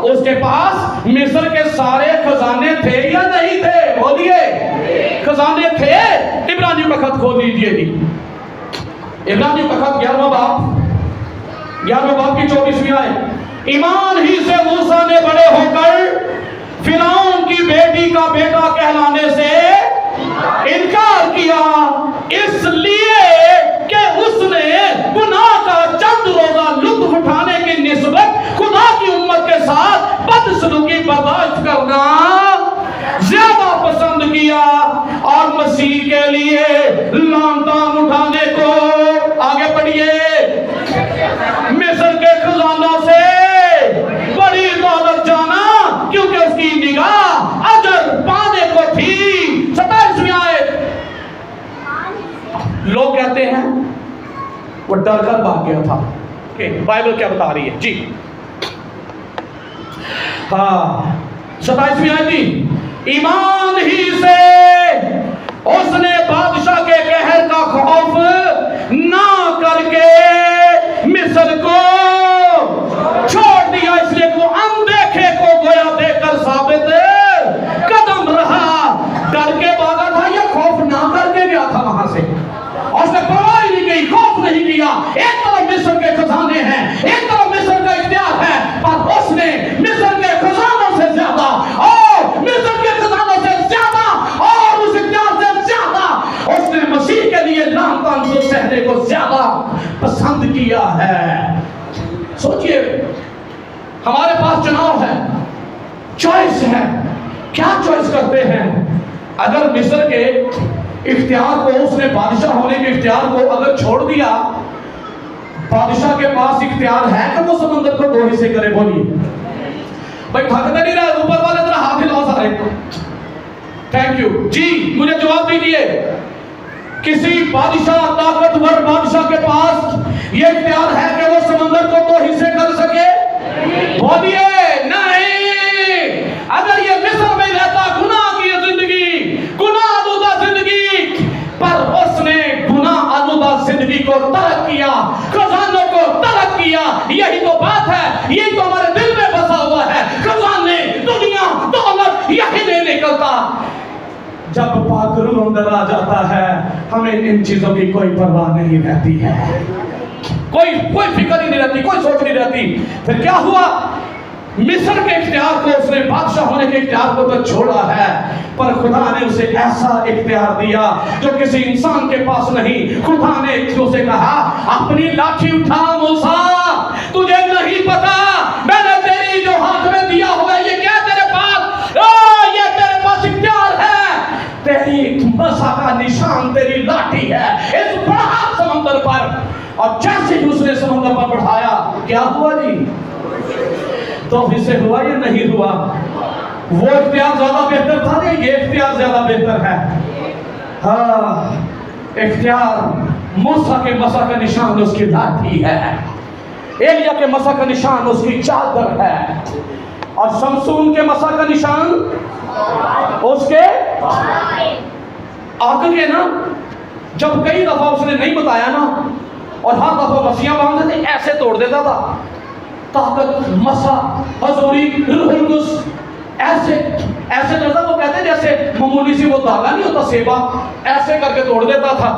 उसके पास मिस्र के सारे खजाने थे या नहीं थे? बोलिए, खजाने थे। इब्रानियों का खत खोल लीजिए जी, इब्रानियों का खत 11वां बाब की 24वीं आयत। ईमान ही से मूसा ने बड़े होकर फिरौन की बेटी का बेटा कहलाने से इनकार किया, इसलिए कि उसने गुनाह का चंद रोजा लुत्फ उठाने की निस्बत खुदा की उम्मत के साथ बदसलूकी बर्दाश्त करना ज्यादा पसंद किया और मसीह के लिए लांतान उठाने को, आगे बढ़िए, मिस्र के खजानों से बड़ी दौलत जाना, क्योंकि उसकी निगाह अजर पाने को थी। 27वीं आयत। लोग कहते हैं वो डर कर भाग गया था। बाइबल क्या बता रही है जी? हाँ, 27वीं आयत जी, ईमान ही से उसने बादशाह के कहर का खौफ ना करके मिस्र को छोड़ दिया, इसलिए वो अनदेखे को गोया देखकर साबित कदम रहा। डर के भागा था या खौफ ना करके गया था वहां से? और उसने परवाह नहीं की, खौफ नहीं किया। एक तरफ मिस्र के खजाने हैं, एक तरफ मिस्र का इख्तियार है, पर उसने मिस्र के खजानों से ज्यादा और मिस्र के खजानों से ज्यादा और उस इख्तियार से ज्यादा उसने मसीह के लिए लांतान को सहने को ज्यादा पसंद किया है। सोचिए, हमारे पास चुनाव है, चॉइस है, क्या चॉइस करते हैं? अगर मिस्र के इख्तियार को, उसने बादशाह होने के इख्तियार को अगर छोड़ दिया, बादशाह के पास इख्तियार है कि वो समंदर को 2 हिस्से करे? बोलिए भाई, थकते नहीं रहे, ऊपर वाले तरह हाथ हिलाओ सारे। थैंक यू जी, मुझे जवाब दीजिए, किसी बादशाह, ताकतवर बादशाह के पास ये इख्तियार है कि वो समंदर को 2 हिस्से कर सके? बोलिए नहीं। अगर ये मिस्र में रहता, गुनाह की जिंदगी, गुनाह आलूदा जिंदगी, पर उसने गुनाह आलूदा जिंदगी को तर्क किया, खजानों को तर्क किया। यही तो बात है, यही तो हमारे दिल में बसा हुआ है। खजाने, दुनिया, दौलत, यही नहीं निकलता। जब पाक रूह अंदर आ जाता है, हमें इन चीजों की कोई परवाह नहीं रहती है, कोई फिक्र ही नहीं रहती, कोई सोच नहीं रहती। फिर क्या हुआ? मिस्र के इख्तियार को, उसने बादशाह होने के इख्तियार को तो छोड़ा है, पर खुदा ने उसे ऐसा इख्तियार दिया जो किसी इंसान के पास नहीं। खुदा ने उसे कहा, अपनी लाठी उठा मूसा, तुझे नहीं पता मैंने तेरी जो हाथ में दिया हुआ है, ये क्या तेरे पास? ये तेरे पास इख्तियार है, तेरी मसा का निशान तेरी लाठी है इस बड़ा समंदर पर। और जैसे ही उसने समंदर पर बढ़ाया, क्या हुआ जी? तो हिस्से हुआ या नहीं हुआ? वो इख्तियार ज्यादा बेहतर था या ये इख्तियार ज्यादा बेहतर है? हाँ, इख्तियार मूसा के मसा का निशान उसकी लाठी है, एलिया के मसा का निशान उसकी चादर है, और शमसून के मसा का निशान उसके आगे ना। जब कई दफा उसने नहीं बताया ना, और हर दफा रस्सियां बांध देते, ऐसे तोड़ देता था। ताकत, मसा, हजूरी, रूहुल कुद्स, ऐसे करता। वो कहते हैं जैसे मामूली सी वो धागा नहीं होता, सेवा, ऐसे करके तोड़ देता था।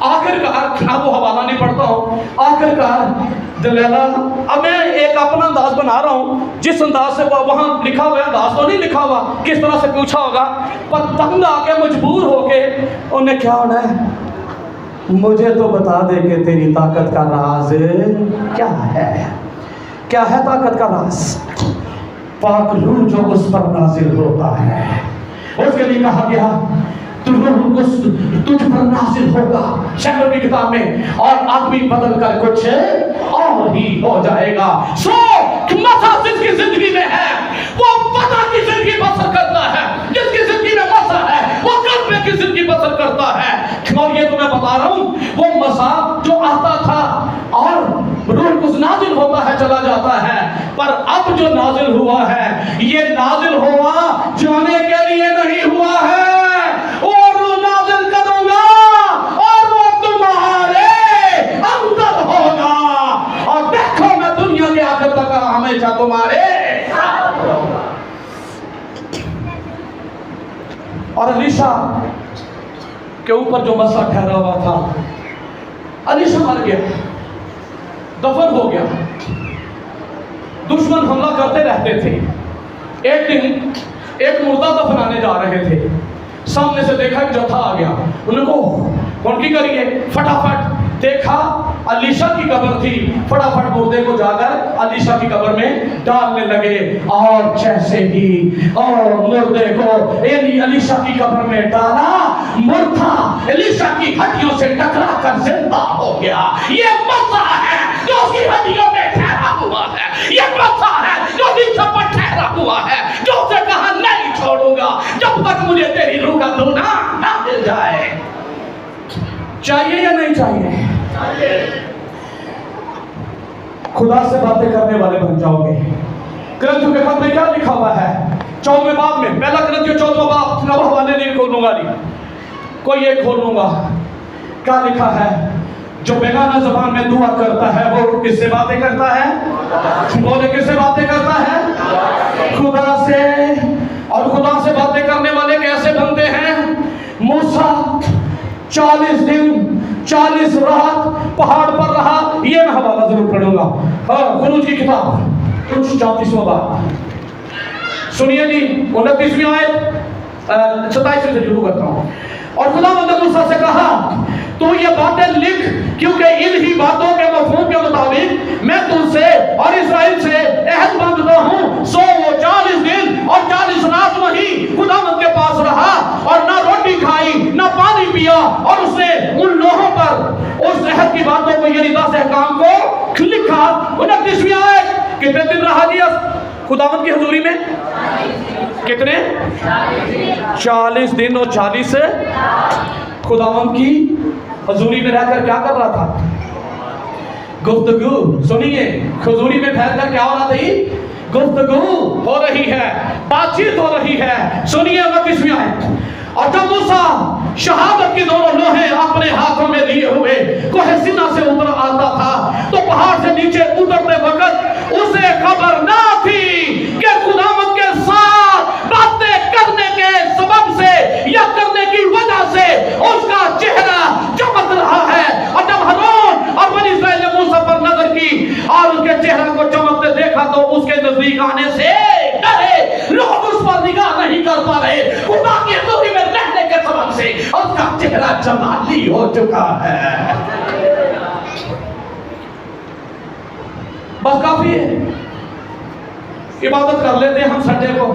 आखिरकार, अब वो हवाला नहीं पढ़ता हूँ, आखिरकार दलेला, अब मैं एक अपना अंदाज बना रहा हूँ, जिस अंदाज से वहाँ लिखा हुआ अंदाज तो नहीं लिखा हुआ, किस तरह से पूछा होगा, पर तंग आके मजबूर होके उन्हें क्या होना है, मुझे तो बता दे कि तेरी ताकत का राज क्या है? क्या है ताकत का राज? पाक रूह जो उस पर नाजिल होता है, उसके लिए कहा गया तुझ पर नाजिल होगा, शैतान की किताब में, और आदमी बदल कर कुछ और ही हो जाएगा। सो मसा जिसकी जिंदगी में है, वो पता की जिंदगी बसर करता है, जिसकी जिंदगी में मसा है वो कल्पे की जिंदगी बसर करता है। और ये तो मैं बता रहा हूँ, वो मसा जो आता था और रूह कुछ नाजिल होता है, चला जाता है, पर अब जो नाजिल हुआ है, ये नाजिल हुआ जाने के लिए नहीं हुआ है, और वो नाजिल करूंगा और वो तुम्हारे अंदर होगा, और देखो मैं दुनिया के आखिर तक हमेशा तुम्हारे اور الیشا کے اوپر جو مسئلہ ٹھہرا ہوا تھا، الیشا مر گیا، دفن ہو گیا، دشمن حملہ کرتے رہتے تھے۔ ایک دن ایک مردہ دفنانے جا رہے تھے، سامنے سے دیکھا ایک جتھا آ گیا، انہوں کو کون کی کریے، فٹافٹ دیکھا الیشا کی قبر تھی، فٹافٹ مردے کو جا کر الیشا کی قبر میں ڈالنے لگے، اور جیسے ہی اور مردے کو الیشا کی قبر میں ڈالا، مردہ الیشا کی ہڈیوں سے ٹکرا کر زندہ ہو گیا۔ یہ مسا ہے جو اس کی ہڈیوں میں ٹھہرا ہوا ہے، یہ مسا ہے جو الیشا پر ٹھہرا ہوا ہے، جو اسے کہا نہیں چھوڑوں گا جب تک مجھے تیری روح کا دھونا نہ مل جائے۔ چاہیے یا نہیں چاہیے؟ خدا سے باتیں کرنے والے بن جاؤ گے۔ کرنتھیوں کے خط میں کیا لکھا ہوا ہے؟ 14ویں باب میں، پہلا کرنتھیوں 14واں باب، نہ حوالے نہیں کھولوں گا، کوئی ایک کھولوں گا۔ کیا لکھا ہے؟ جو بیگانہ زبان میں دعا کرتا ہے وہ کس سے باتیں کرتا ہے؟ بولے کس سے باتیں کرتا ہے؟ خدا سے۔ اور خدا سے باتیں کرنے والے کیسے بنتے ہیں؟ موسیٰ 40 دن 40 رات پہاڑ پر رہا، یہ میں حوالہ ضرور پڑھوں گا، خروج کی کتاب 34واں باب، سنیے جی 29ویں آیت 27 سے شروع کرتا ہوں۔ اور خدا نے موسیٰ سے کہا تو یہ باتیں لکھ، کیونکہ انہی باتوں کے مفہوم کے مطابق میں تم سے اور اسرائیل سے عہد باندھتا ہوں۔ سو وہ 40 دن اور 40 رات وہیں خداوند کے پاس رہا، اور نہ روٹی کھائی نہ پانی پیا، اور اس نے ان لوہوں پر اس عہد کی باتوں کو یعنی 10 احکام کو لکھا۔ 29ویں آیت، کتنے دن رہا جی خداوند کی حضوری میں؟ کتنے؟ 40 دن اور 40 خداوند کی حضوری میں رہ کر کیا کر رہا تھا؟ گفتگو۔ سنیے، حضوری میں ٹھہر کر کیا ہو رہا تھی؟ گفتگو ہو رہی ہے، بات چیت ہو رہی ہے۔ سنیے 29ویں آیت، اور جب موسیٰ شہادت کی دونوں لوہیں اپنے ہاتھوں میں لیے ہوئے کوہ سینا سے اتر آتا تھا، تو پہاڑ سے نیچے اترتے وقت اسے خبر نہ تھی کہ خداوند کے ساتھ باتیں کرنے کے سبب سے یا کرنے کی وجہ سے اس کا چہرہ چمک رہا ہے۔ اور جب ہارون اور بنی اسرائیل نے موسیٰ پر نظر کی اور اس کے چہرے کو چمکتے دیکھا تو اس کے نزدیک آنے سے ڈرے، لوگ اس پر نگاہ نہیں کر پا رہے، خدا کی حضوری میں رہنے کے سبب سے اس کا چہرہ جمالی ہو چکا ہے۔ بس کافی ہے، عبادت کر لیتے ہیں ہم سنڈے کو،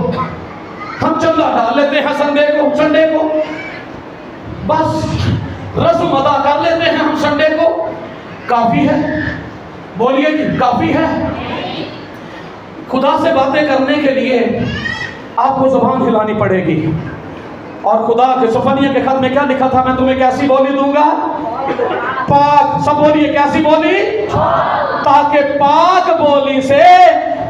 ہم چندہ ڈال لیتے ہیں سنڈے کو، بس رسم ادا کر لیتے ہیں ہم سنڈے کو، کافی ہے؟ بولیے جی کافی ہے؟ خدا سے باتیں کرنے کے لیے آپ کو زبان ہلانی پڑے گی۔ اور خدا کے صفنیہ کے خط میں کیا لکھا تھا؟ میں تمہیں کیسی بولی دوں گا؟ پاک۔ سب بولیے کیسی بولی؟ تاکہ پاک بولی سے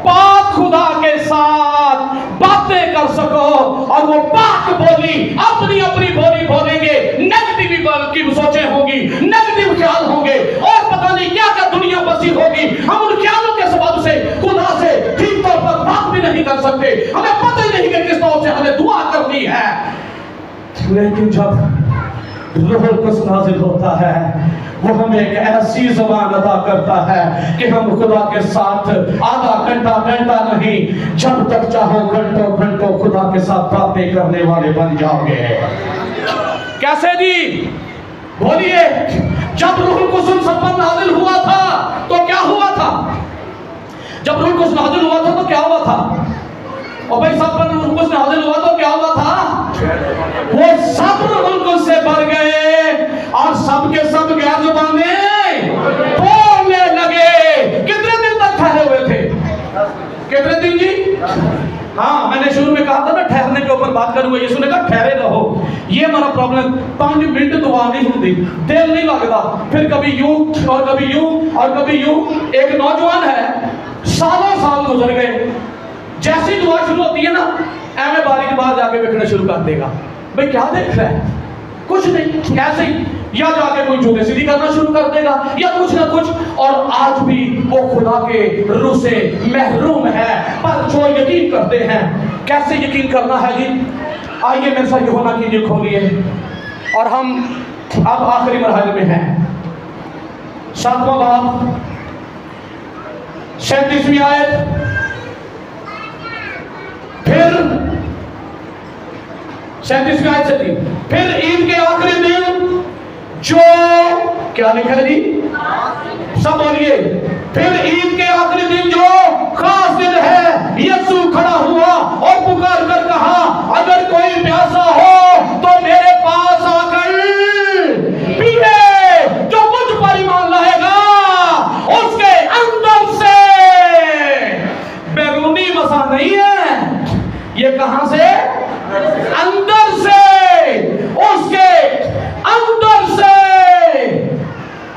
پاک خدا کے ساتھ باتیں کر سکو، اور وہ پاک بولی اپنی اپنی بولی بولیں گے، نیگیٹیو کی سوچیں ہوں گی، نیگیٹیو خیال ہوں گے، اور پتہ نہیں کیا کیا دنیا بسی ہوگی۔ ہم ان خیالوں کے سبب سے خدا سے ٹھیک طور پر بات بھی نہیں کر سکتے، ہمیں پتہ ہی نہیں کہ کس طور سے ہمیں دعا کرنی ہے۔ لیکن جب روح القدس نازل ہوتا ہے وہ ہمیں ایک ایسی زبان عطا کرتا ہے کہ ہم خدا کے ساتھ آدھا گھنٹہ نہیں، جب تک چاہو گھنٹوں خدا کے ساتھ باتیں کرنے والے بن جاؤ گے۔ کیسے جی؟ بولیے، جب روح القدس سب پر نازل ہوا تھا تو کیا ہوا تھا؟ جب روح القدس نازل ہوا تھا تو کیا ہوا تھا؟ اور بھائی سب پر روح القدس نازل ہوا تو کیا ہوا تھا؟ وہ سب روح القدس سے بھر گئے اور سب کے سب غیر زبانیں بولنے لگے۔ کتنے دن تک ٹھہرے ہوئے تھے؟ کتنے دن جی؟ ہاں میں نے شروع میں کہا تھا نا ٹھہرنے کے اوپر بات کروں گا، یسوع نے کہا ٹھہرے رہو۔ یہ ہمارا پرابلم، 5 منٹ دعا نہیں ہوتی، دل نہیں لگتا، پھر کبھی یوں اور کبھی یوں اور کبھی یوں۔ ایک نوجوان ہے، سالوں سال گزر گئے، جیسی دعا شروع ہوتی ہے نا ایویں باری بعد جا کے دیکھنا شروع کر دے گا۔ بھئی کیا دیکھ رہا ہے؟ کچھ نہیں، ایسے ہی یا جا کے کوئی جھوٹے سیدھی کرنا شروع کر دے گا یا کچھ نہ کچھ۔ اور آج بھی وہ خدا کے روح سے محروم ہے، پر جو یقین کرتے ہیں. کیسے یقین کرنا ہے جی؟ آئیے میرے ساتھ یوحنا کی انجیل کھولیے اور ہم اب آخری مرحلے میں ہیں. 7واں باب 37ویں آیت. پھر 37ویں آیت سے دی. پھر عید کے آخری دن جو کیا لکھا ہے جی؟ سب بولیے. پھر عید کے آخری دن جو خاص دن ہے یسوع کھڑا ہوا اور پکار کر کہا اگر کوئی پیاسا ہو تو میرے پاس آ کر پیے. جو مجھ پر ایمان لائے گا اس کے اندر سے بیرونی مسا نہیں ہے. یہ کہاں سے؟ اندر سے. اس کے اندر سے.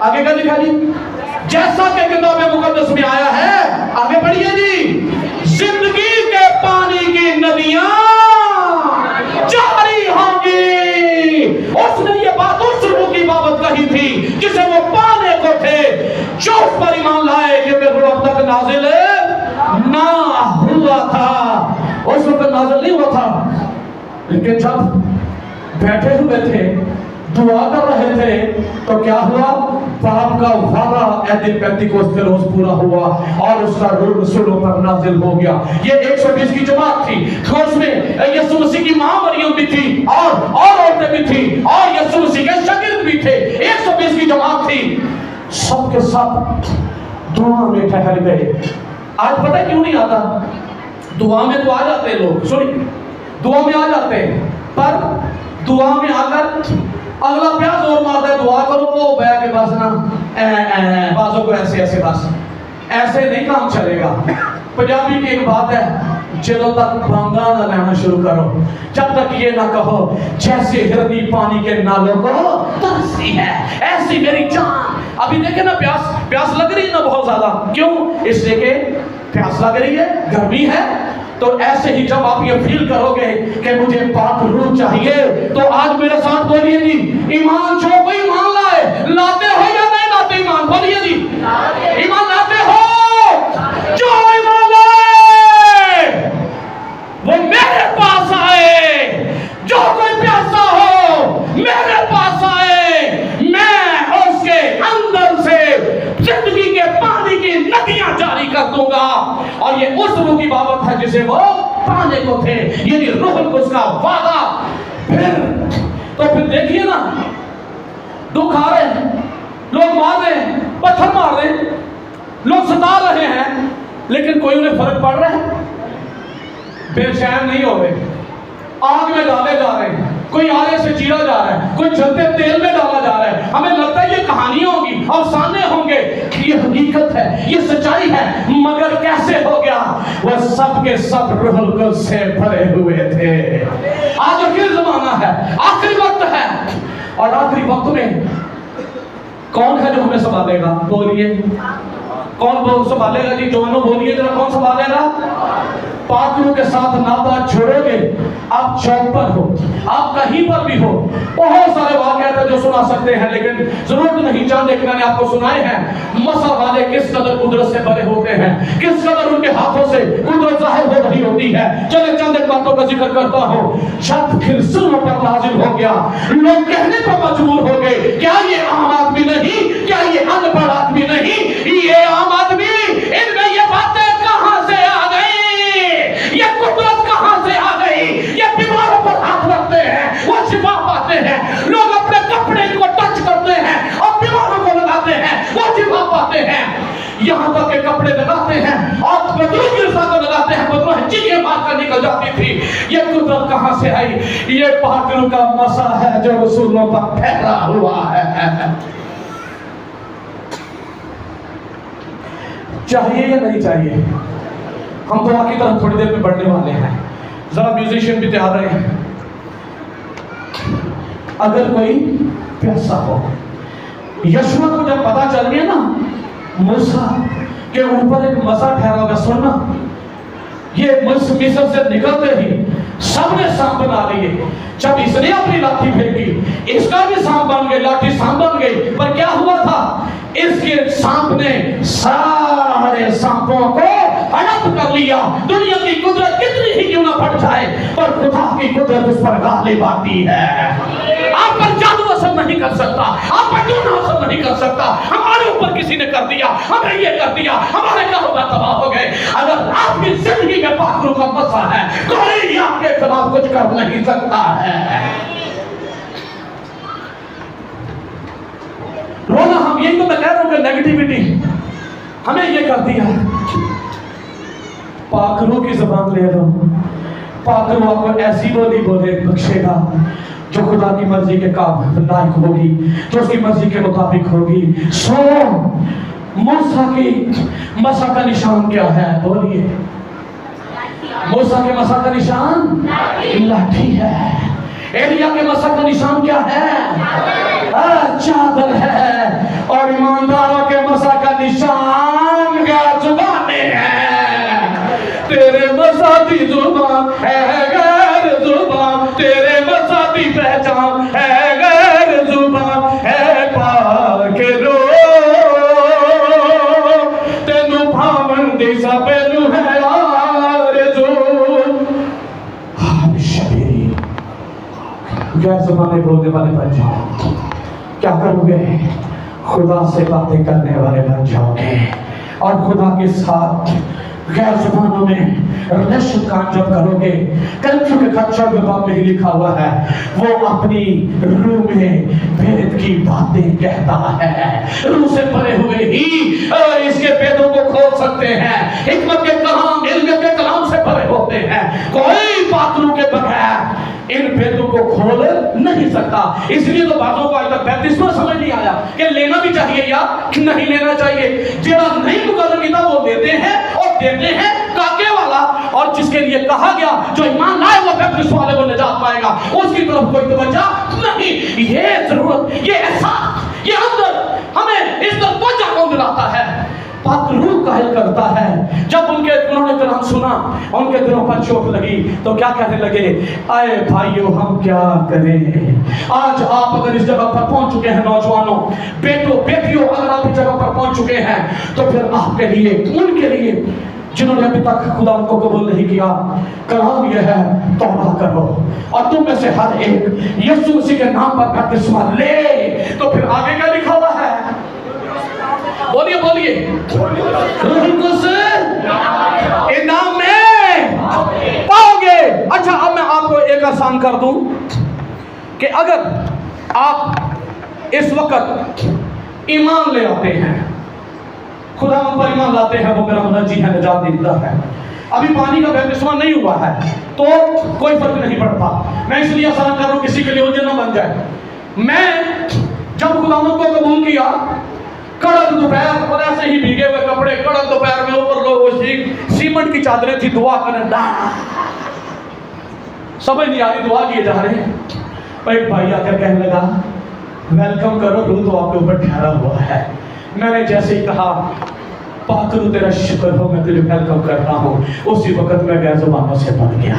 آگے کیا لکھا جی؟ جیسا کہ کتاب مقدس میں آیا ہے. آگے پڑھیے جی. زندگی کے پانی کی ندیاں جاری ہوں گی. اس نے یہ بات اس روح کی بابت کہی تھی جسے وہ پانے کو تھے جو اس پر ایمان لائے کیونکہ روح اب تک نازل نہ ہوا تھا. اس وقت نازل نہیں ہوا تھا لیکن جب بیٹھے ہوئے تھے دعا کر رہے تھے تو کیا ہوا؟ باپ کا وعدہ اے دن پینتیکوست کے روز پورا ہوا اور اس کا روح رسولوں پر نازل ہو گیا. یہ 120 کی جماعت تھی. اس میں یسوع مسیح کی ماں مریم بھی تھی اور عورتیں بھی تھی اور یسوع مسیح کے شاگرد بھی تھے. 120 کی جماعت تھی. سب کے سب دعا میں ٹھہر گئے. آج پتہ کیوں نہیں آتا؟ دعا میں تو آ جاتے ہیں لوگ. سنی دعا میں آ جاتے ہیں پر دعا میں آ کر اگلا پیاز اور مارتا ہے دعا کرو وہ بہ کے بس نا بازوں کو ایسے ایسے بس ایسے نہیں کام چلے گا. پنجابی کی ایک بات ہے جدوں تک بانگا نہ لینا شروع کرو جب تک یہ نہ کہو جیسے ہرنی پانی کے نالوں کو ترسی ہے ایسی میری جان. ابھی دیکھیں نا پیاس لگ رہی ہے نا بہت زیادہ. کیوں؟ اس لیے کہ پیاس لگ رہی ہے, گرمی ہے. تو ایسے ہی جب آپ یہ فیل کرو گے کہ مجھے پاک روح چاہیے تو آج میرے ساتھ بولیے جی ایمان جو کوئی ایمان لائے. لاتے ہو یا نہیں لاتے ایمان؟ بولیے جی ایمان لاتے ہو. جو ایمان لائے وہ میرے پاس آئے. جو کوئی پیاسا ہو میرے پاس آئے. میں اس کے اندر سے زندگی کے پانی کی ندیاں جاری کر دوں گا. اور یہ اس روح کی بابت ہے جسے وہ پانے کو تھے, یعنی روح القدس کا وعدہ. پھر دیکھیے نا دکھ آ رہے ہیں, لوگ مار رہے ہیں, پتھر مار رہے ہیں, لوگ ستا رہے ہیں, لیکن کوئی انہیں فرق پڑ رہا ہے؟ بے چین نہیں ہو رہے. آگ میں ڈالے جا رہے ہیں, کوئی آلے سے چیرا جا رہا ہے, کوئی جلتے تیل میں ڈالا جا رہا ہے. ہمیں لگتا ہے یہ کہانیاں ہوں گی, افسانے ہوں گے. یہ حقیقت ہے, یہ سچائی ہے. مگر کیسے ہو گیا؟ وہ سب کے سب روح القدس سے بھرے ہوئے تھے. آج آخری زمانہ ہے, آخری وقت ہے, اور آخری وقت میں کون ہے جو ہمیں سنبھالے گا؟ بولیے کون سنبھالے گا جی؟ جوانوں بولیے ذرا, کون سنبھالے گا؟ پاک روح کے ساتھ ناپاک چھوڑو گے. آپ چوک پر ہو, آپ کہیں پر بھی ہو, بہت سارے واقعات ہیں جو سنا سکتے ہیں لیکن ضرورت نہیں چاہتے کہ میں نے آپ کو سنائے ہیں. مسا والے کس قدر قدرت سے بھرے ہوتے ہیں, کس قدر ان کے ہاتھوں سے قدرت ظاہر ہو رہی ہوتی ہے. چلے چند ایک باتوں کا ذکر کرتا ہوں. چھت خرسوں پر نازل ہو گیا. لوگ کہنے پر مجبور ہو گئے کیا یہ عام آدمی نہیں, کیا یہ ان پڑھ آدمی نہیں, یہ عام آدمی, ان میں یہ باتیں کہاں سے آ گئی, یہ قدرت کہاں سے آ گئی. یہ بیماروں پر ہاتھ رکھتے ہیں وہ شفا پاتے ہیں. لوگ اپنے کپڑے کو ٹچ کرتے ہیں اور بیماروں کو لگاتے ہیں وہ شفا پاتے ہیں. یہاں تک کہ کپڑے لگاتے ہیں اور بدروں کی رسا کو لگاتے ہیں, بدروں چیخیں مار کر نکل جاتی تھی. یہ قدرت کہاں سے آئی؟ یہ پاک روح کا مسا ہے جو رسولوں پر پھیلا ہوا ہے. چاہیے یا نہیں چاہیے؟ ہم دعا کی طرف تھوڑی دیر میں بڑھنے والے ہیں. ذرا میوزیشین بھی تیار رہے ہیں. اگر کوئی پیاسا ہو, یشوع کو جب پتا چل گیا نا موسیٰ کے اوپر ایک مسا ٹھہرا ہوگا, سننا یہ مصر سے نکلتے ہی سب نے سانپ بنا لیے. جب اس نے اپنی لاٹھی پھینکی اس کا بھی سانپ بن گئی, لاٹھی سانپ بن گئی. پر کیا ہوا تھا؟ اس کے سانپ نے سارے سانپوں کو हड़प कर लिया। दुनिया की कुदरत कितनी ही क्यों ना बढ़ जाए, पर खुदा की कुदरत उस पर गालिब आती है। आप पर जादू असर नहीं कर सकता, आप पर टूना असर नहीं कर सकता। हमारे ऊपर किसी ने कर दिया, हमें ये कर दिया, हमारे कारोबार तबाह हो गए। अगर आपकी जिंदगी में पाक रूह का मसा है, कोई आपके खिलाफ कुछ कर नहीं सकता है। रोना, हम यही तो मैं कह रहा हूं कि नेगेटिविटी हमें ये कर दिया। पाक रूह की जुबान ले लो, पाक रूह आपको ऐसी बोली बोले बख्शेगा जो खुदा की मर्जी के काम लायक होगी, जो उसकी मर्जी के मुताबिक होगी। सो मूसा की मसा का निशान क्या है? बोलिए। मूसा के मसा का निशान लाठी है। एलिया के मसा का निशान क्या है? चादर है। और ईमानदारों के मसा का निशान क्या? जुबानें हैं। तेरे मसा की जुबान है गैर जुबान, तेरे मसा की पहचान है गैर जुबान है। पाक रो तेनू भावन दी सबेनू है आरज़ू। शबीरी गैर जुबानें बोलने वाले बन जाओ। क्या करोगे? खुदा से बातें करने वाले बन जाओगे और खुदा के साथ गैर जुबानों में रिलेशन काम जब करोगे। कलम के खच्चर में बाप में ही लिखा हुआ है, वो अपनी रूह में भेद की बातें कहता है। रूह से परे हुए ही इसके भेदों को खोल सकते हैं। हिकमत के कलाम, इल्म के कलाम से परे होते हैं। कोई पाक रूह के बगैर इन भेदों को खोल नहीं सकता। इसलिए तो बातों को आज तक बैप्टिस्मा समझ नहीं आया कि लेना भी चाहिए या नहीं लेना चाहिए। जेड़ा नहीं मुकर्रर किया वो देते हैं और देते हैं काके वाला, और जिसके लिए कहा गया जो ईमान लाए वो बैप्टिस्मा वाले को निजात पाएगा, उसकी तरफ कोई तवज्जो नहीं। ये जरूरत, ये एहसास, ये अंदर हमें इस तरफ तवज्जो कौन दिलाता है? पाक रूह कायल करता है। जब उन्होंने कलाम सुना, उनके दिलों पर चोट लगी तो क्या कहने लगे? आए भाइयों, हम क्या करें? आज आप अगर इस जगह पर पहुंच चुके हैं, नौजवानों, बेटों, बेटियों, अगर आप इस जगह पर पहुंच चुके हैं, तो फिर आपके लिए, उनके लिए जिन्होंने अभी तक खुदा को कबूल नहीं किया, कलाम यह है, तौबा करो और तुम में से हर एक यीशु मसीह के नाम पर बपतिस्मा ले। तो फिर आगे क्या लिखा हुआ है? बोलिए बोलिए। इनाम में पाओगे। अच्छा, अब मैं आपको एक आसान कर दूं कि अगर आप इस वक्त ईमान ले आते हैं, खुदा हम पर ईमान लाते हैं, वो मेरा मुनज्जी है, निजात देता है, अभी पानी का बपतिस्मा नहीं हुआ है तो कोई फर्क नहीं पड़ता। मैं इसलिए आसान कर रहा हूं किसी के लिए उलझन न बन जाए। मैं जब खुदावंद को कबूल किया, कड़क दोपहर और ऐसे ही भीगे हुए कपड़े, कड़क दोपहर में ऊपर लोग सीमेंट की चादरें थी, दुआ करें, समझ नहीं आ रही दुआ किए जा रहे हैं। एक भाई आकर कहने लगा, वेलकम करो, रूह तो आपके ऊपर ठहरा हुआ है। मैंने जैसे ही कहा, पाक रूह तेरा शुक्र हो, मैं तुझे वेलकम करता हूँ, उसी वक्त मैं गैर जुबानों से बन गया।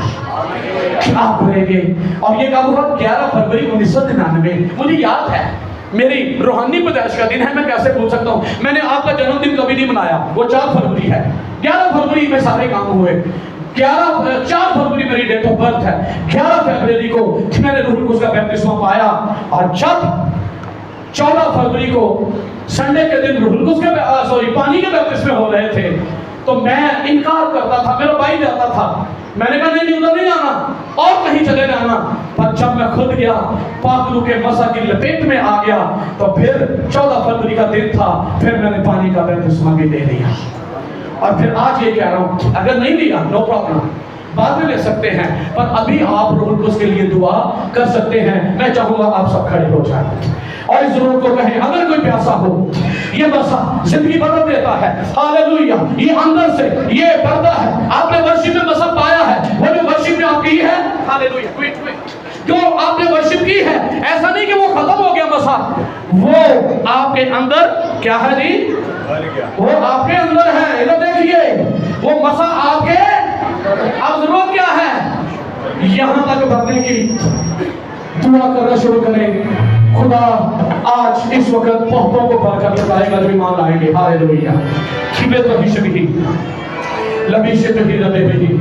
आप रहेंगे। और ये कब हुआ? 11 फरवरी 1999। मुझे याद है, मेरी रूहानी पैदाइश का दिन है, मैं कैसे भूल सकता हूँ। मैंने आपका जन्मदिन कभी नहीं मनाया, वो 4 फरवरी है। 11 फरवरी में सारे काम हुए। 4 फरवरी मेरी डेट ऑफ बर्थ है। 11 फरवरी को मैंने रूह कुद्स का बपतिस्मा पाया, और जब 14 फरवरी को संडे के दिन रूह कुद्स के पानी के बपतिस्मे हो रहे थे, तो मैं इनकार करता था। मेरा भाई जाता था, मैंने कहा नहीं उधर नहीं जाना और कहीं चले जाना। पर जब मैं खुद गया, पाक रूह के मसा की लपेट में आ गया, तो फिर 14 फरवरी का दिन था, फिर मैंने पानी का बपतिस्मा भी ले लिया। और फिर आज ये कह रहा हूँ, अगर नहीं लिया नो प्रॉब्लम, बाद में ले सकते हैं, पर अभी आप रूह कुद्स के लिए दुआ कर सकते हैं। मैं चाहूंगा आप सब खड़े हो जाए और इस जरूरत को कहें, अगर कोई प्यासा हो, ये मसा जिंदगी बदल देता है। हालेलुया। ये अंदर से ये पर्दा है, आपने वर्शिप में मसा पाया है, वो जो वर्शिप में आप की है, हालेलुया, जो आपने वर्शिप की है, ऐसा नहीं कि वो खत्म हो गया मसा, वो आपके अंदर क्या है जी? वो आपके अंदर है। इधर देखिए, वो मसा आपके, अब जरूरत क्या है? यहां तक भरने की। दुआ करना शुरू करें। खुदा आज इस वक्त बहुतों को बरकत बताएगा जो ईमान लाएंगे। हालेलुया। لبیشت ہی ربے بھی